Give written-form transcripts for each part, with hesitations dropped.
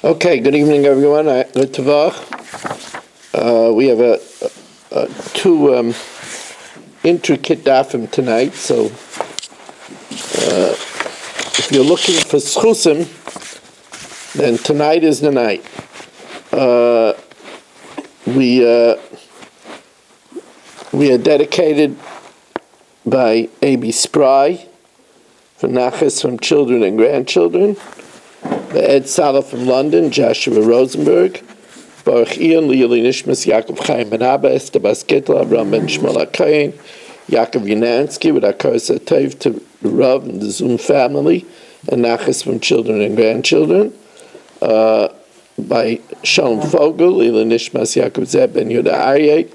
Okay, good evening, everyone. Good Tavach. We have two intricate dafim tonight, so if you're looking for schusim, then tonight is the night. We are dedicated by A.B. Spry for Nachas from children and grandchildren, Ed Salah from London, Joshua Rosenberg, Baruch Ian, Leili Nishmas, Yaakov Chaim Ben Abba, Esther Basketla, Abraham Ben Shmuel HaKohen, Yaakov Yanansky, with Akarsa Tov to Rav and the Zoom family, and Nachas from children and grandchildren, by Shalom Fogel, Leili Nishmas, Yaakov Zeb Ben Yehuda Aryeh,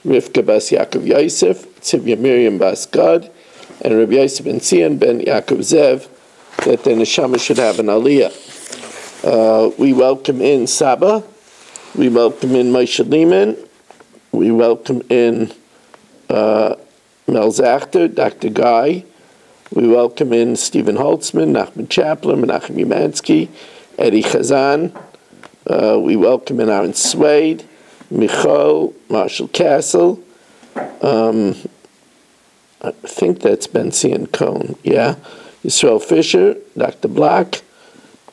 Rivka Bas Yaakov Yosef, Tzivya Miriam Bas Gad, and Rabbi Yosef Ben Zion Ben Yaakov Zev, that the neshama should have an aliyah. We welcome in Saba, we welcome in Moshe Lehman, we welcome in Mel Zachter, Dr. Guy, we welcome in Stephen Holtzman, Nachman Chaplin, Menachem Umansky, Eddie Chazan, we welcome in Aaron Swade, Michal, Marshall Castle, I think that's Ben Zion Cohn, yeah. Yisrael Fisher, Dr. Black,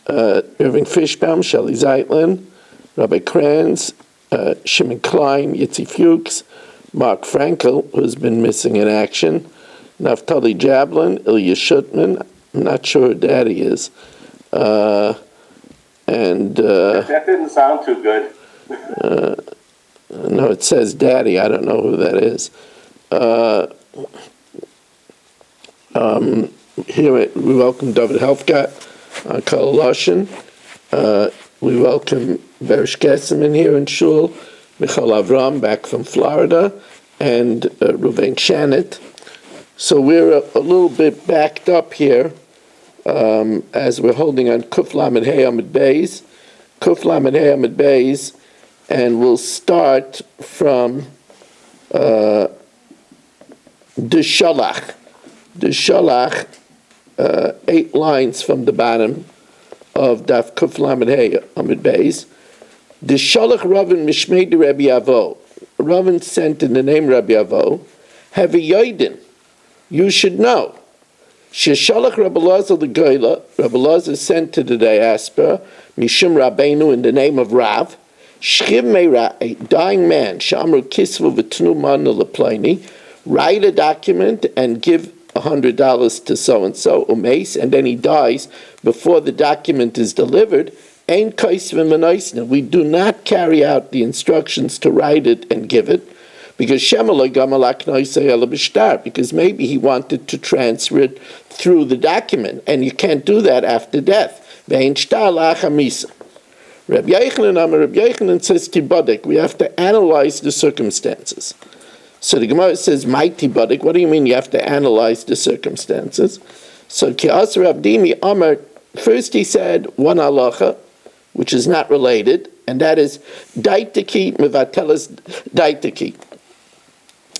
Irving Fishbaum, Shelley Zeitlin, Rabbi Kranz, Shimon Klein, Yitzi Fuchs, Mark Frankel, who's been missing in action, Naftali Jablin, Ilya Shutman, I'm not sure who Daddy is, that didn't sound too good. No, it says Daddy, I don't know who that is. Here we welcome David Helfgott, Karl Loshin. We welcome Berish Gesseman here in Shul, Michal Avram back from Florida, and Ruvain Shanit. So we're a little bit backed up here as we're holding on Kuf Lamed Hey Amid Beis, Kuf Lamed Hey Amid Beis, and we'll start from the Shalach. The Shalach, 8 lines from the bottom of Daf Kuf Lamed Hey Amid Beis. The Shalach Ravin Mishmei de Rabbi Avo. Ravin sent in the name Rabbi Avo. Have a Yoidin. You should know. Sheshalach Rabbi Lazar the Goyla. Rabbi Lazar sent to the diaspora Mishum Rabbeinu in the name of Rav. Shchiv Meira, a dying man. Shamru Kisvu v'tnu Mana Leplaini. Write a document and give $100 to so-and-so, umeis, and then he dies before the document is delivered, ein kaisvim v'noisna. We do not carry out the instructions to write it and give it, because because maybe he wanted to transfer it through the document, and you can't do that after death. Rabbi Yochanan says, Tibodek, we have to analyze the circumstances. So the Gemara says, Mighty Badik, what do you mean you have to analyze the circumstances? So Ki'as Rav Dimi Amar, first he said one halacha, which is not related, and that is Daitiki Mevatelas Daitiki.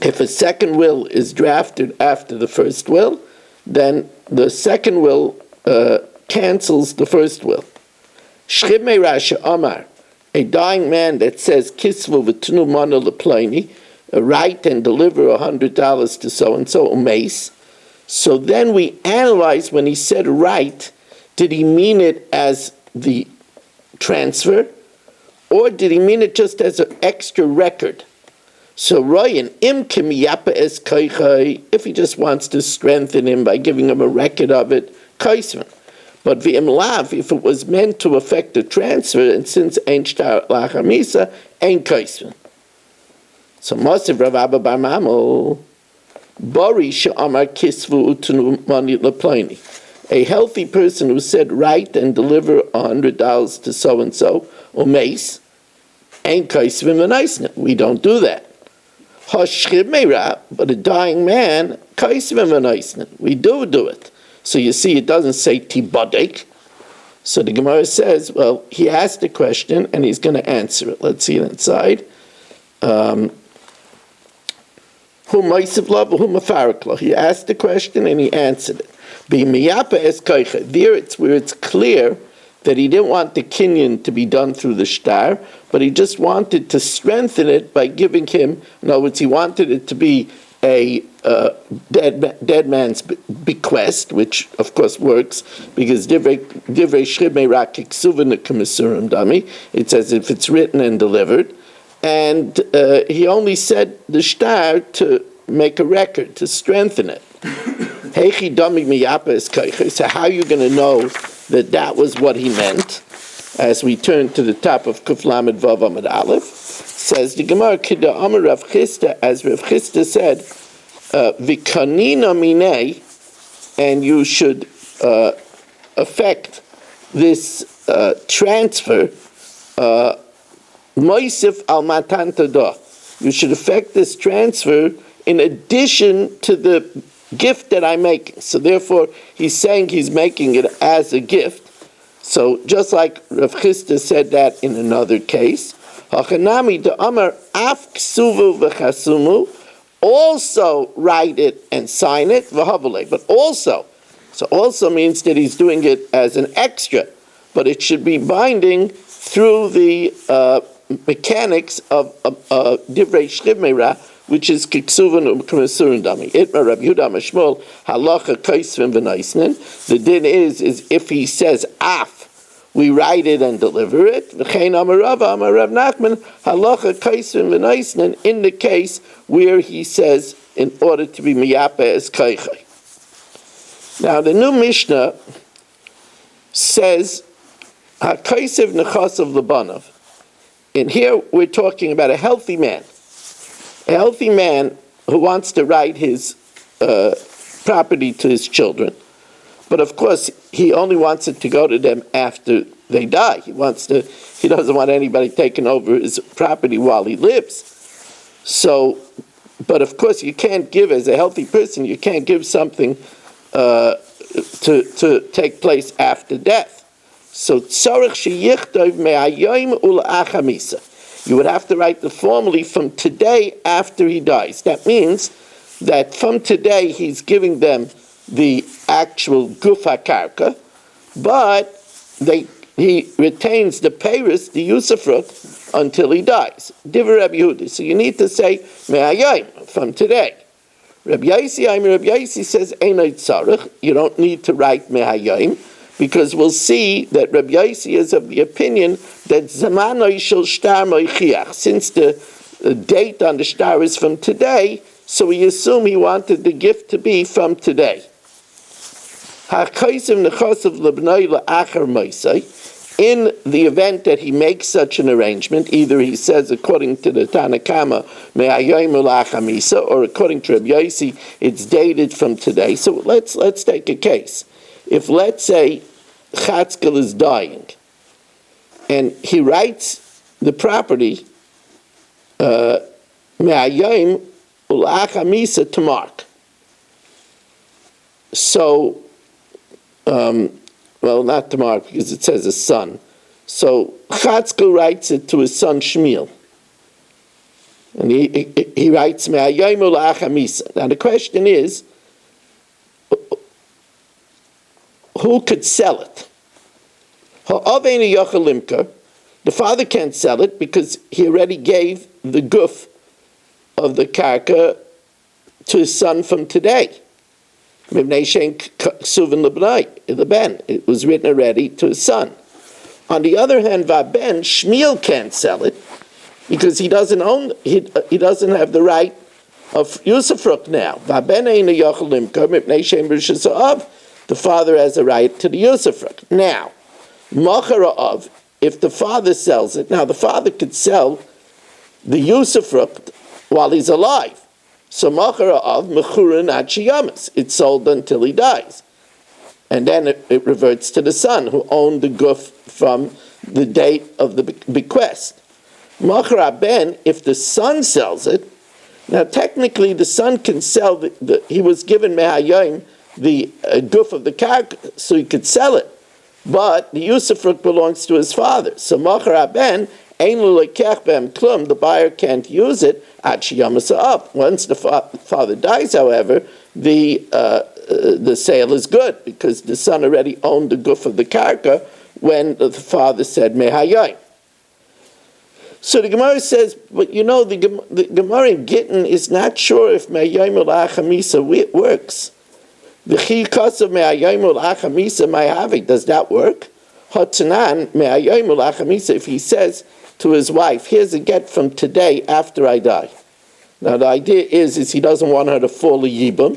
If a second will is drafted after the first will, then the second will cancels the first will. Shchimei Rasha Amar, a dying man that says Kisvu v'tnu mana leplaini, write and deliver $100 to so-and-so, umeis. So then we analyze when he said write, did he mean it as the transfer, or did he mean it just as an extra record? So Ryan, im kimiyapa es kaichai, if he just wants to strengthen him by giving him a record of it, kaisman. But v'im lav, if it was meant to affect the transfer, and since ein shtar lachamisa, ein kaisman. So Mosiv Rav Abba Bar Mamo, Bori she'amar kisvu utunu mani leplaini. A healthy person who said write and deliver $100 to so-and-so, or mace, ain't kaisvim v'naisna. We don't do that. Hashchib meira, but a dying man, kaisvim v'naisna. We do it. So you see, it doesn't say tibodek. So the Gemara says, well, he asked the question and he's going to answer it. Let's see it inside. He asked the question and he answered it. There it's where it's clear that he didn't want the kinyan to be done through the shtar, but he just wanted to strengthen it by giving him, in other words, he wanted it to be a dead man's bequest, which of course works because divrei shribmei rak kiksuven k'mesurim dami. It's as if it's written and delivered, and he only said the shtar to make a record to strengthen it. Heichi dami miyapa es kaicha. So how are you going to know that was what he meant? As we turn to the top of Kuf Lamed Vav Amud Aleph, says the Gemara, Kida Amar Rav Chisda, as Rav Chisda said, Vikanina minei, and you should affect this transfer, Moisif al Matan Tadah. You should affect this transfer in addition to the gift that I'm making. So therefore, he's saying he's making it as a gift. So just like Rav Chisda said that in another case, Hachanami de Amar af ksuvu v'chasumu, also write it and sign it, v'havale. But also, so also means that he's doing it as an extra, but it should be binding through the mechanics of divrei shchivmeira, which is kiksuvin u'k'mesurin dami. Itma Rabbi Yehuda Mashmol halacha kaisvim v'naisnin. The din is if he says af, we write it and deliver it. V'chein Amar Rava Amar Rav Nachman halacha kaisvim v'naisnin, in the case where he says in order to be miyapa as kaichai. Now the new Mishnah says hakaisev nechasav lebanav. And here we're talking about a healthy man who wants to write his property to his children. But of course, he only wants it to go to them after they die. He doesn't want anybody taking over his property while he lives. So, but of course, you can't give, as a healthy person, you can't give something to take place after death. So, tzarich sheyichtov me'ayom ul'achamisa. You would have to write the formally from today after he dies. That means that from today he's giving them the actual guf hakarka, but he retains the peiros, the usufruct, until he dies. Divrei Rabbi Yehuda. So you need to say me'ayom, from today. Rabbi Yaisi says einay tzarich. You don't need to write me'ayom, because we'll see that Rabbi Yaisi is of the opinion that zamanoi shel shtar moichiach, since the date on the shtar is from today, so we assume he wanted the gift to be from today. Ha'chaisim nechasav lebnoi la'achar moisai. In the event that he makes such an arrangement, either he says according to the Tanakama me'ayom ul'achamisa, or according to Rabbi Yaisi, it's dated from today. So let's take a case. If, let's say, Chatzkel is dying, and he writes the property, Me'ayom ul'achamisa, to Mark. So, well, not to Mark, because it says his son. So, Chatzkel writes it to his son Shmuel. And he writes Me'ayom ul'achamisa. Now the question is, who could sell it? The father can't sell it because he already gave the guf of the karka to his son from today. It was written already to his son. On the other hand, Vaben, Shmuel can't sell it because he doesn't own, he doesn't have the right of usufruct now. The father has a right to the usufruct. Now, machara of, if the father sells it, now the father could sell the usufruct while he's alive. So machara of mechurin ad sheyamas. It's sold until he dies. And then it reverts to the son who owned the guf from the date of the bequest. Machara ben, if the son sells it, now technically the son can sell, he was given me'ayim, the guf of the karka, so he could sell it. But the usufruct belongs to his father. So machar ben ein l'lekech b'hem klum, the buyer can't use it ad sheyamasa up. Once the father dies, however, the sale is good because the son already owned the guf of the karka when the father said Mehayim. So the Gemara says, but the Gemara in Gittin is not sure if Mehayim or Achamisa works. V'chi kasav Mehayim or Achamisa Mayhavik, does that work? Hotzanan Mehayim or Achamisa, if he says to his wife, here's a get from today after I die. Now the idea is he doesn't want her to fall a yibum,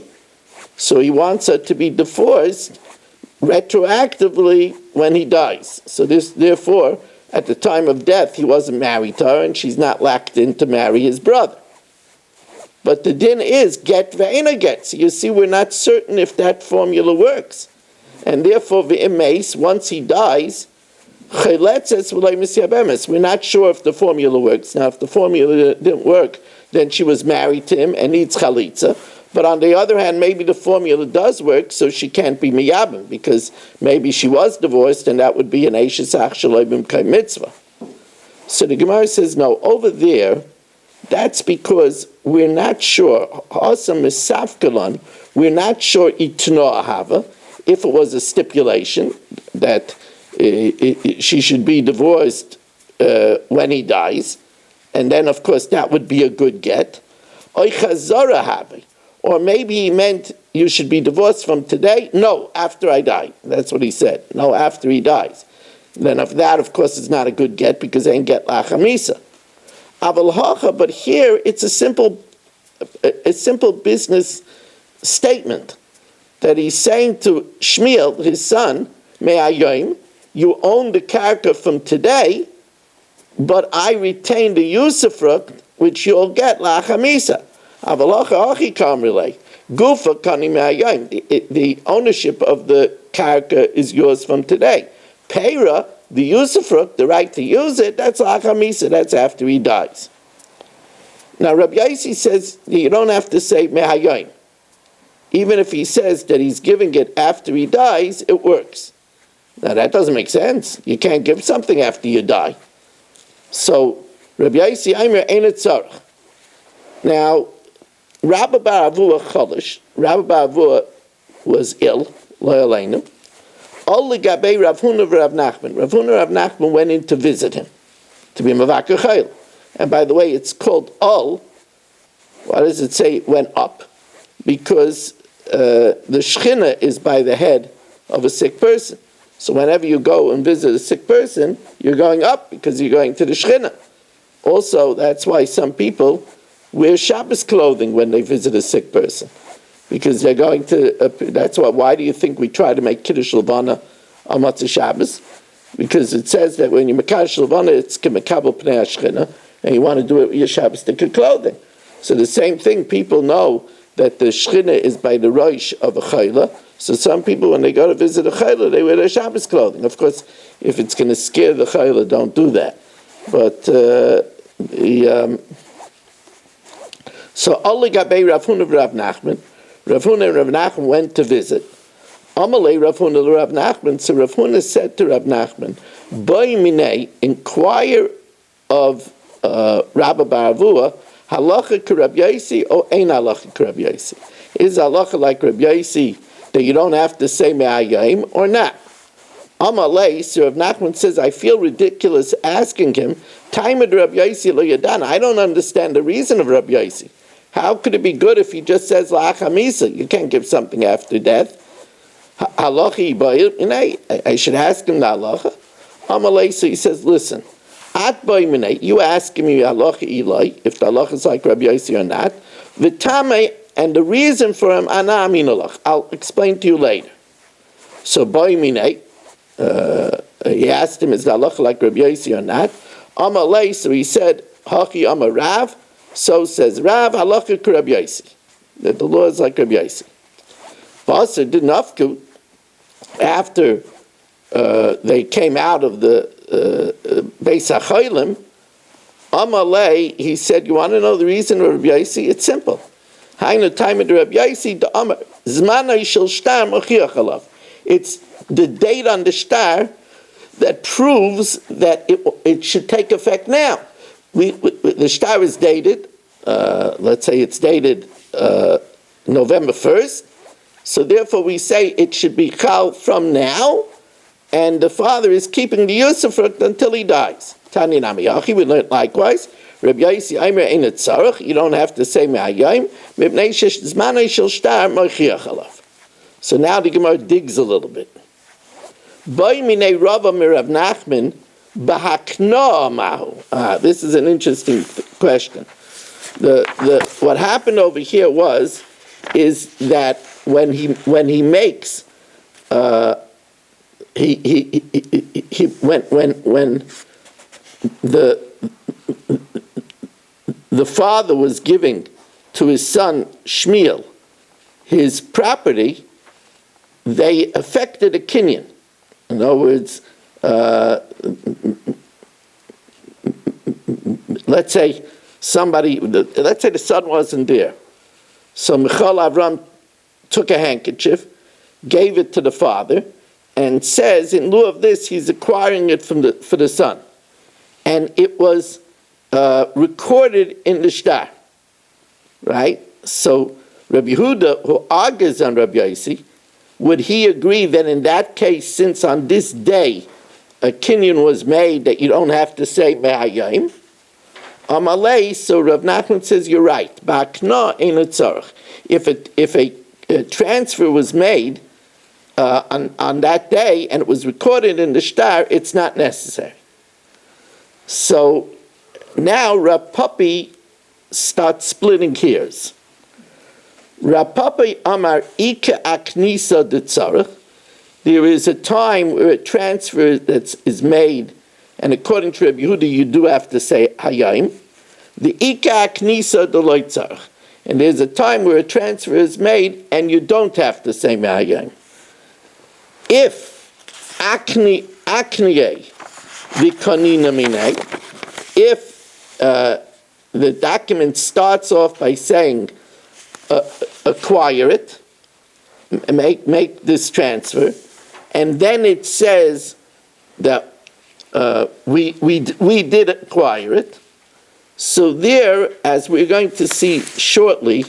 so he wants her to be divorced retroactively when he dies. So therefore, at the time of death, he wasn't married to her, and she's not locked in to marry his brother. But the din is get ve'ena get. So you see, we're not certain if that formula works. And therefore, ve'emes, once he dies, we're not sure if the formula works. Now, if the formula didn't work, then she was married to him and needs chalitza. But on the other hand, maybe the formula does work, so she can't be miyabim, because maybe she was divorced, and that would be an eishesach shaloibim kai mitzvah. So the Gemara says, no, over there, that's because we're not sure, asam misafkalon, we're not sure itno ahava, if it was a stipulation that she should be divorced when he dies, and then of course that would be a good get, oy chazara havi. Or maybe he meant you should be divorced from today? No, after I die. That's what he said. No, after he dies. Then of that, of course, is not a good get because they ain't get lachamisa. Aval hacha, but here it's a simple business statement that he's saying to Shmuel, his son, Me'ayim, you own the karka from today, but I retain the usufruct which you'll get lachamisa. The ownership of the karka is yours from today. Peira, the usufruct, the right to use it, that's lachamisa, that's after he dies. Now Rabbi Yossi says you don't have to say mehayim. Even if he says that he's giving it after he dies, it works. Now that doesn't make sense. You can't give something after you die. So Rabbi Yossi Aimer ain't it tzarech. Now Rabba Bar Avua Cholish, Rabba Bar Avua was ill, lo yaleinu. All the Gabei Rav Huna Rav Nachman. Rav Huna Rav Nachman went in to visit him, to be Mavakar Chayil. And by the way, it's called Ol. Why does it say it went up? Because the Shechina is by the head of a sick person. So whenever you go and visit a sick person, you're going up because you're going to the Shechina. Also, that's why some people wear Shabbos clothing when they visit a sick person, because they're going to. That's why. Why do you think we try to make Kiddush Levana on Matzah Shabbos? Because it says that when you make Kiddush Levana, it's k'mekabel pnei hashchina, and you want to do it with your Shabbos clothing. So the same thing. People know that the Shechina is by the Rosh of a Chayla. So some people, when they go to visit a Chayla, they wear their Shabbos clothing. Of course, if it's going to scare the Chayla, don't do that. But so Oli Gabei Rav Huna Rav Nachman. Rav Huna and Rav Nachman went to visit. Amalei Rav Huna Rav Nachman. So Rav Huna said to Rav Nachman, Boi minei, inquire of Rabba Bar Avua, halacha k'Rab Yossi or ein halacha k'Rab Yossi? Is halacha like Rab Yossi that you don't have to say me'ayim or not? Amalei, so Rav Nachman says, I feel ridiculous asking him, Taimad Rab Yossi lo yadan. I don't understand the reason of Rab Yossi. How could it be good if he just says la'achamisa? You can't give something after death. Halachi ba'il, I should ask him the halacha. Amalei, so he says, listen, at ba'il, you ask me halacha ilai, if the halacha is like Rab Yossi or not. V'tamei, and the reason for him, ana amin halach. I'll explain to you later. So ba'il, he asked him, is the halacha like Rab Yossi or not? Amalei, so he said, Hachi Amar Rav, so says Rav, halacha k'Rab Yossi, that the law is like Rab Yossi. Basra did nafku, after they came out of the Beis HaCholim, Amalei, he said, you want to know the reason of Rab Yossi? It's simple. Hainu time of Rab Yossi, the Amar, Zmanai shel shtar mochiach alav. It's the date on the shtar that proves that it should take effect now. The shtar is dated, let's say it's dated November 1st, so therefore we say it should be chal from now, and the father is keeping the usufruct until he dies. Tani Nami Yachi, we learned likewise. Rabbi Yaisi Aimer Ein Tzarech, you don't have to say Me'ayim, Mipnei Shesh Zmanei Shel Shtar Mochiach Alav. So now the Gemara digs a little bit. Boy Minei Rava Mirav Nachman, Bahakna Mahu. This is an interesting question. What happened over here is that when he makes when the father was giving to his son Shmuel his property, they affected a kinyan. In other words, let's say the son wasn't there. So Michal Avram took a handkerchief, gave it to the father, and says in lieu of this, he's acquiring it for the son. And it was recorded in the shtar, right? So Rabbi Yehuda, who argues on Rabbi Yaisi, would he agree that in that case, since on this day a kinyan was made, that you don't have to say Me'ayim? Amalei, so Rav Nachman says you're right. Ba'akna ein tzarech. If a transfer was made on that day and it was recorded in the shtar, it's not necessary. So now Rav Papi starts splitting hairs. Rav Papi Amar Ika Aknisa de Tzarech. There is a time where a transfer is made, and according to Rabbi Yehuda, you do have to say Hayayim. The Ika Aknisa de Lo Tzarech. And there's a time where a transfer is made, and you don't have to say Hayayim. If Akniye V'Kanina Minei, if the document starts off by saying acquire it, make this transfer, and then it says that we did acquire it. So there, as we're going to see shortly,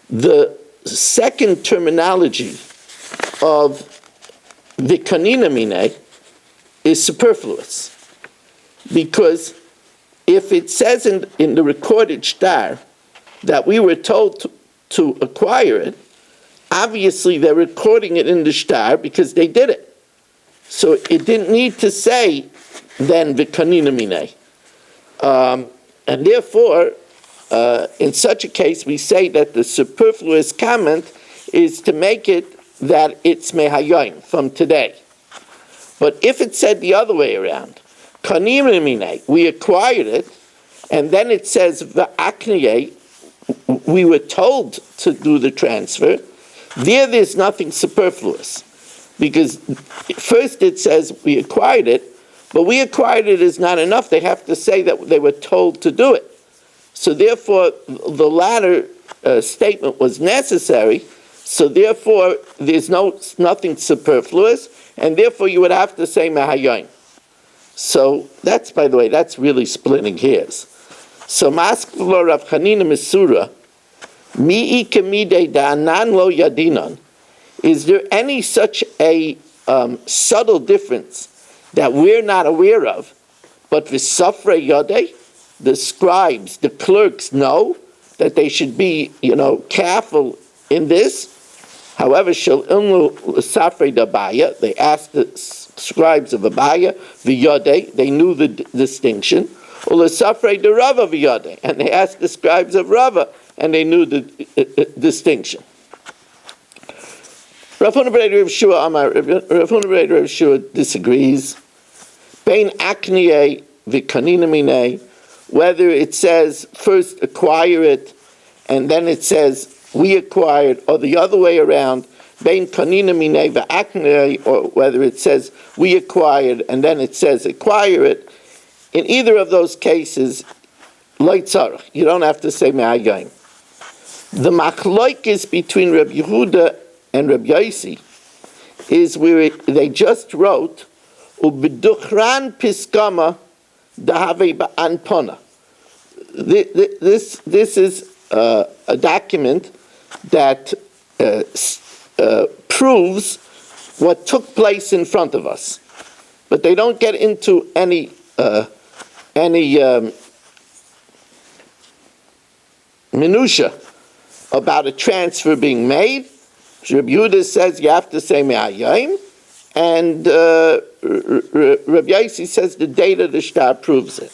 the second terminology of V'Kanina Minei is superfluous, because if it says in the recorded shtar that we were told to acquire it, obviously they're recording it in the shtar because they did it. So it didn't need to say then V'Kanina Minei. And therefore, in such a case, we say that the superfluous comment is to make it that it's Mehayim, from today. But if it said the other way around, Kanina Minei, we acquired it, and then it says V'Akniye, we were told to do the transfer, there's nothing superfluous. Because first it says we acquired it, but we acquired it is not enough. They have to say that they were told to do it. So therefore, the latter statement was necessary, so therefore there's nothing superfluous, and therefore you would have to say Mahayim. So that's, by the way, that's really splitting hairs. So Maskvlo Rav Chanina Mesura, Mi'i Kemide Da'anan Lo Yadinan. Is there any such a subtle difference that we're not aware of, but V'Safrei Yodei, the scribes, the clerks know that they should be, careful in this? However, Shel Ilmu Safrei Dabaya, they asked the scribes of Abaya, V'Yodei, they knew the distinction. U'Safrei de Rava V'Yodei, and they asked the scribes of Rava, and they knew the distinction. Rav Huna B'Rei Rav Shua disagrees. Bein Akniye V'Kanina Minei, whether it says first acquire it, and then it says we acquired, or the other way around, Bein Kanina Minei V'Akniye, or whether it says we acquired, and then it says acquire it. In either of those cases, Lo Tzarech, you don't have to say Me'ayim. The machloikis between Rabbi Yehuda and Rabbi Yaisi is where they just wrote U'B'Duchran Piskama Dahave Ba'anpona. This is a document that proves what took place in front of us. But they don't get into any minutia about a transfer being made. Rabbi Yehuda says you have to say me'ayim, and Rabbi Yossi says the date of the shtar proves it.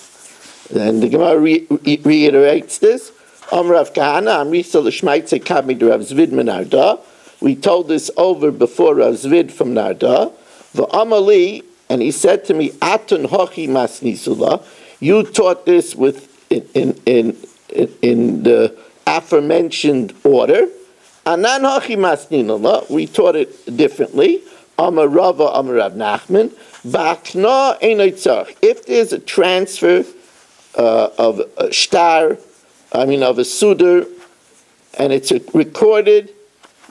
And the Gemara reiterates this. Rav Kahana, Amrisa l'shmaitze kami de Rav Zvid min Narda. We told this over before Rav Zvid from Narda. V'amali, and he said to me, Atun hochi masnisula. You taught this with in the aforementioned order. Anan hochi masninula. We taught it differently. Amar Rava, Amar Rav Nachman. Ba'akna einay tzarich. If there's a transfer of a shtar, of a sudar, and it's recorded,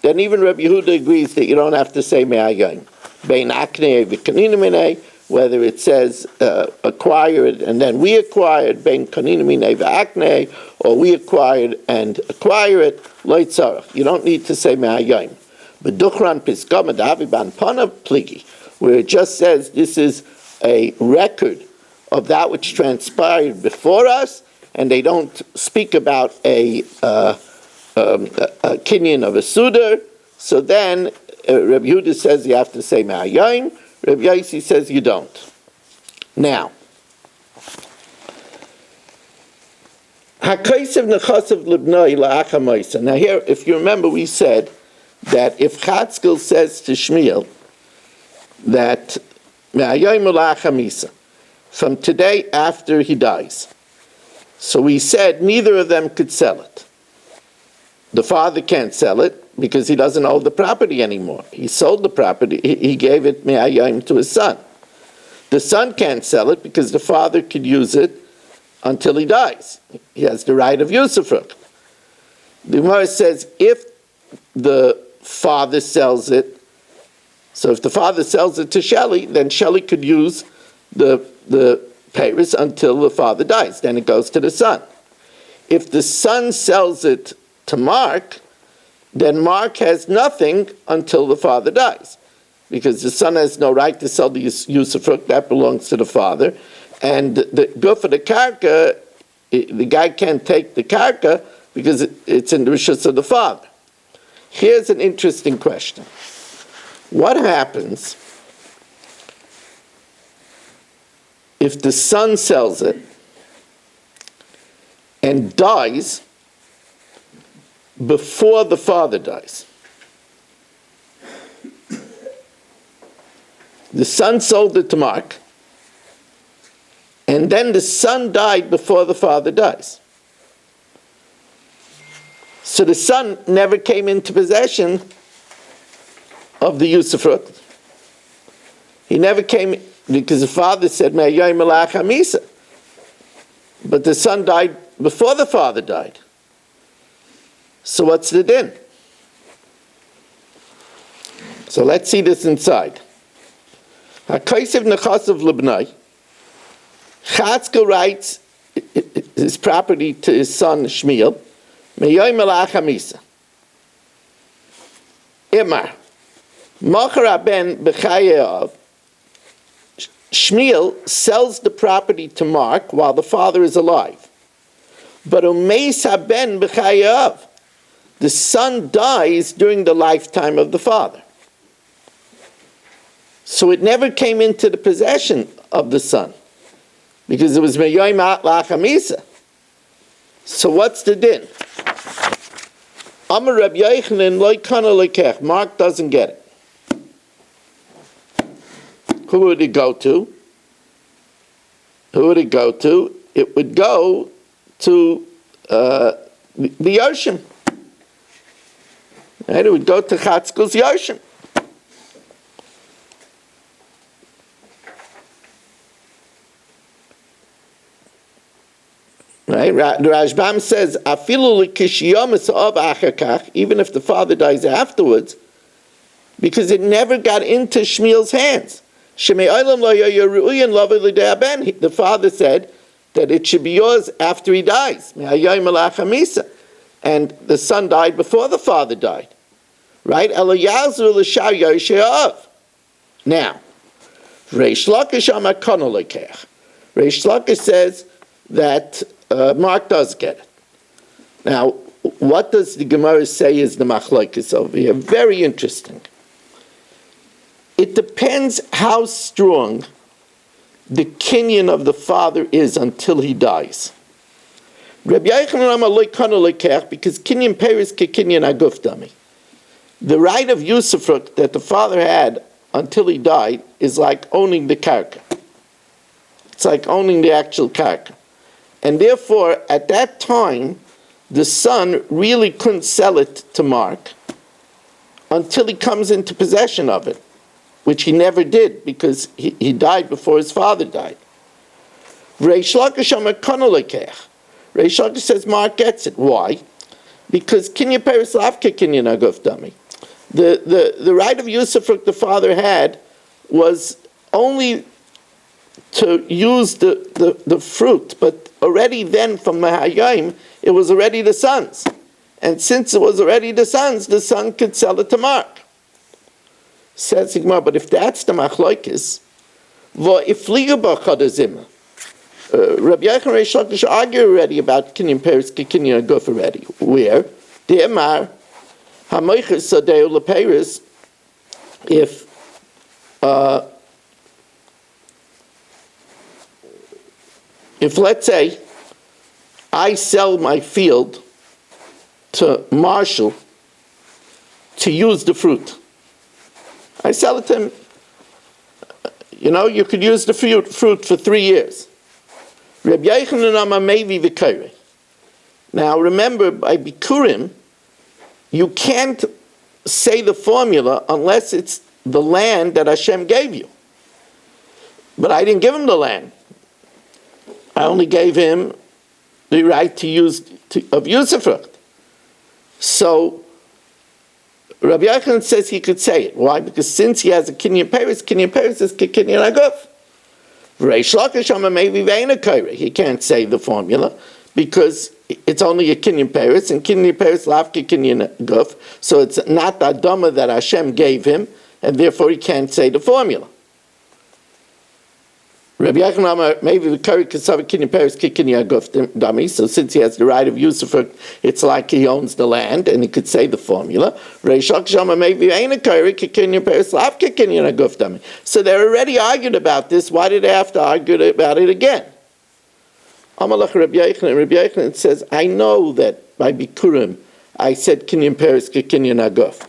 then even Rabbi Yehuda agrees that you don't have to say me'ayim. Bein aknei v'kanina minei, whether it says acquired and then we acquired, bein kanina minei v'aknei, or we acquired and acquire it, lo tzarich. You don't need to say me'ayim. But duchran piskam adavi ban panav pligi, where it just says this is a record of that which transpired before us, and they don't speak about a kinyan of a sudar. So then Rabbi Yehuda says you have to say me'ayim. Rabbi Yossi says you don't. Now, hakaisev nechasav libnai la'acha ma'isa. Now here, if you remember, we said that if Chatzkel says to Shmuel that me'ayim la'acha misa, from today after he dies. So we said neither of them could sell it. The father can't sell it because he doesn't own the property anymore. He sold the property, he gave it me'ayim to his son. The son can't sell it because the father could use it until he dies. He has the right of usufruct. The Gemara says if the father sells it, so if the father sells it to Shelley, then Shelley could use the payers until the father dies. Then it goes to the son. If the son sells it to Mark, then Mark has nothing until the father dies, because the son has no right to sell the usufruct. That belongs to the father. And the go for the karka, the guy can't take the karka because it's in the rishus of the father. Here's an interesting question. What happens if the son sells it and dies before the father dies? The son sold it to Mark, and then the son died before the father dies. So the son never came into possession of the usufruct. He never came, because the father said, me'ayim la'acha misa. But the son died before the father died. So what's the din? So let's see this inside. HaKaisiv nechasav libnai. Chatzkel writes his property to his son Shmuel. Me'ayim la'acha misa. Imar. Machar ben b'chayev. Shmuel sells the property to Mark while the father is alive. But umeis haben b'chayev. The son dies during the lifetime of the father. So it never came into the possession of the son, because it was me'ayim la'acha misa. So what's the din? Amar Rabbi Yochanan lo kana lekech. Mark doesn't get it. Who would it go to? Who would it go to? It would go to the Yoshim. Right? It would go to Chatzkel's Yoshim. Right? The Rashbam says, "Afilu lekishiyom esav achakach," even if the father dies afterwards, because it never got into Shmuel's hands. The father said that it should be yours after he dies. And the son died before the father died. Right? Now, Reish Lakish Amakono Lekech. Reish Lakish says that Mark does get it. Now, what does the Gemara say is the machlokes over here? Very interesting. It depends how strong the kinyan of the father is until he dies. Rabbi Yochanan Amar Lo Kono Lekech, because kinyan peris ke kinyan aguf dami. The right of usufruct that the father had until he died is like owning the karka. It's like owning the actual karka. And therefore, at that time, the son really couldn't sell it to Mark until he comes into possession of it, which he never did because he died before his father died. Reish Lakish Amar Kono Lekech. Reish Lakish says Mark gets it. Why? Because kinyan peris lavke kinyan aguf dami. The right of usufruct the father had was only to use the fruit, but already then from Mahayim, it was already the son's. And since it was already the son could sell it to Mark. Says Sigmar, but if that's the machlokes, if liga Rabbi Yochanan Reish Lakish argue already about kinyan peris kinyan aguf already. Where? De'emar hamoiches sadeu leperis. If let's say I sell my field to Marshall to use the fruit, I sell it to him. You could use the fruit for 3 years. Rabbi Yochanan Amar Mevi v'Kairei. Now remember, by Bikurim, you can't say the formula unless it's the land that Hashem gave you. But I didn't give him the land. I only gave him the right to use of usufruct. So Rabbi Yochanan says he could say it. Why? Because since he has a kinyan peris is kinyan aguf. Reish Lakish Amar Mevi ve'eina kairei. He can't say the formula because it's only a kinyan peris, and kinyan peris lavke kinyan aguf. So it's not the adama that Hashem gave him, and therefore he can't say the formula. Rabbi Yochanan Amar maybe the curry kasav kinyan peris kinyan aguf dami. So since he has the right of usufruct, it's like he owns the land, and he could say the formula. Reish Lakish Amar maybe ain't a curry kinyan peris lavke kinyan aguf dami. So they already argued about this. Why did they have to argue about it again? Amalach Rabbi Yochanan says, I know that by Bikurim I said kinyan peris kinyan aguf.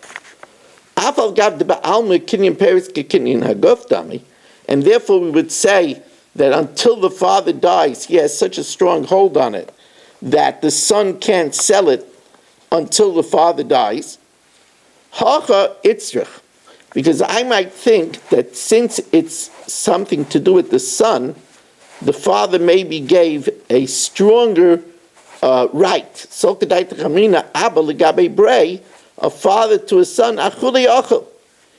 Afal gav de ba'alma kinyan peris kinyan aguf dami. And therefore we would say that until the father dies, he has such a strong hold on it that the son can't sell it until the father dies. Hacha itzrich. Because I might think that since it's something to do with the son, the father maybe gave a stronger right. So a father to a son, achuli achul.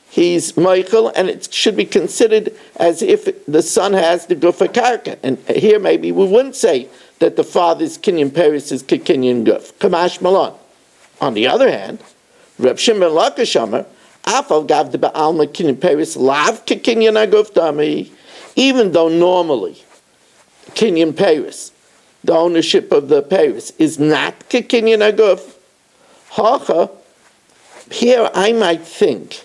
He's Michael, and it should be considered as if the son has the gufa karka. And here maybe we wouldn't say that the father's kinyan peris is kinyan guf. Kamash malon. On the other hand, Reb Shimon Lakish Amar, afal gav de ba'alma kinyan peris lav kinyan aguf dami. Even though normally kinyan peris, the ownership of the peris, is not kinyan aguf, hacha. Here I might think.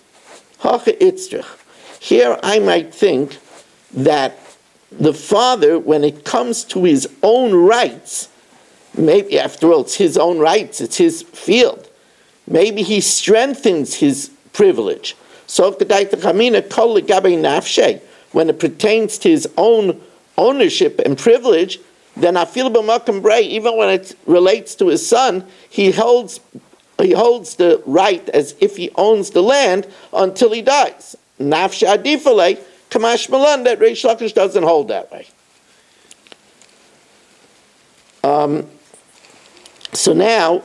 Here I might think that the father, when it comes to his own rights, maybe after all it's his own rights, it's his field, maybe he strengthens his privilege. So when it pertains to his own ownership and privilege, then even when it relates to his son, he holds the right as if he owns the land until he dies. Nafshe adifale, kamash malan, that Reish Lakish doesn't hold that way. So now,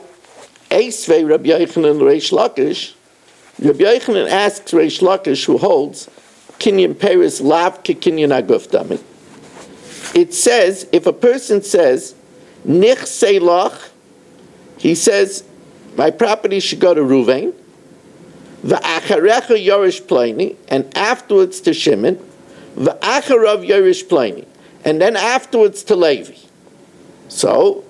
Eisvei Rabbi Yochanan Reish Lakish, Rabbi Yochanan asks Reish Lakish, who holds kinyan peris lav ki kinyan aguf dami. It says, if a person says, nich seilach, he says, my property should go to Ruvain. V'acharecha Yorish Pliny, and afterwards to Shimon, v'acharav Yorish Pliny, and then afterwards to Levi. So,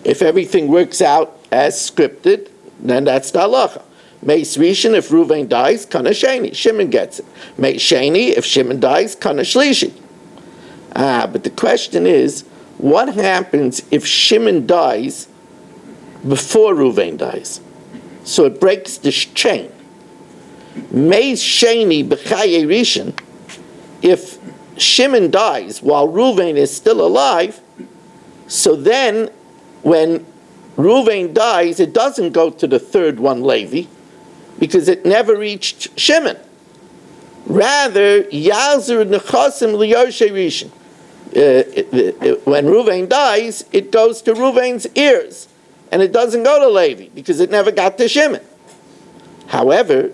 if everything works out as scripted, then that's the halacha. Meis Rishon, if Ruvain dies, kana Sheni, Shimon gets it. Meis Sheni, if Shimon dies, kana Shlishi. But the question is, what happens if Shimon dies before Ruvain dies? So it breaks the chain. Meis Sheni b'chaye Rishon, if Shimon dies while Ruvain is still alive, so then when Ruvain dies, it doesn't go to the third one, Levi, because it never reached Shimon. Rather, Yazir nechasim liyoshe Rishon. When Ruvain dies, it goes to Ruvain's ears, and it doesn't go to Levi, because it never got to Shimon. However,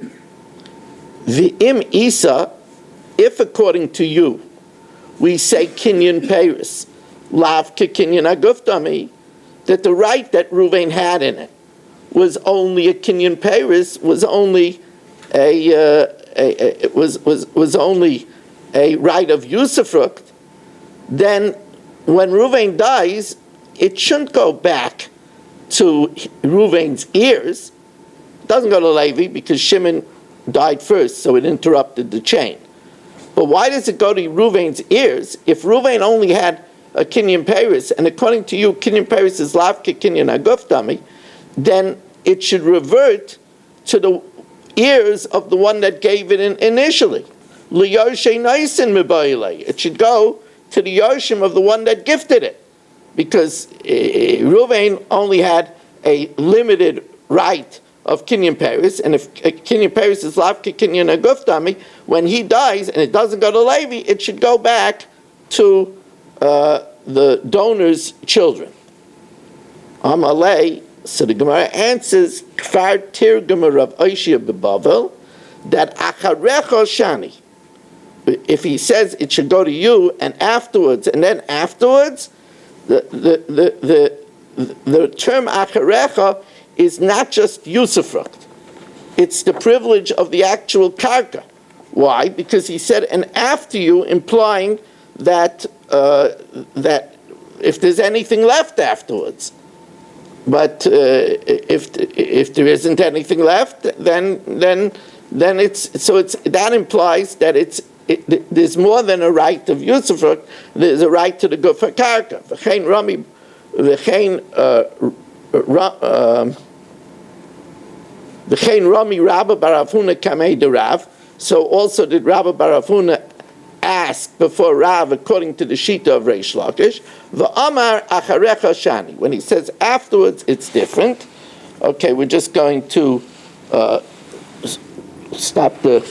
the im Isa, if according to you, we say kinyan Paris, lav ke kinyan aguftami, that the right that Ruvain had in it was only a kinyan Paris, was only was only a right of usufruct, then when Ruvain dies, it shouldn't go back to Ruvain's ears. It doesn't go to Levi because Shimon died first, so it interrupted the chain. But why does it go to Ruvain's ears? If Ruvain only had a kinyan Paris, and according to you, kinyan Paris is lavke kinyan aguftami, then it should revert to the ears of the one that gave it initially. Liyoshe naisin mibayle. It should go to the yoshim of the one that gifted it, because Ruvain only had a limited right of kinyan Paris, and if kinyan Paris is lavke kinyan aguftami, when he dies and it doesn't go to Levi, it should go back to the donor's children. Amalei, so the Gemara answers, Kfar Tirgum Rav Oishia B'Bavel, that Acharecha Shani. If he says it should go to you and then afterwards, the term Acharecha is not just usufruct. It's the privilege of the actual karka. Why? Because he said, and after you, implying that that if there's anything left afterwards. But if there isn't anything left, then it's so it's that implies that there's more than a right of usufruct. There's a right to the gufa karka. V'chein Rami, v'chein Rami Rabba Barafuna Kamei de Rav. So also did Rabba Barafuna ask before Rav, according to the Shita of Reish Lakish, V'amar acharecha shani. When he says afterwards, it's different. Okay, we're just going to stop the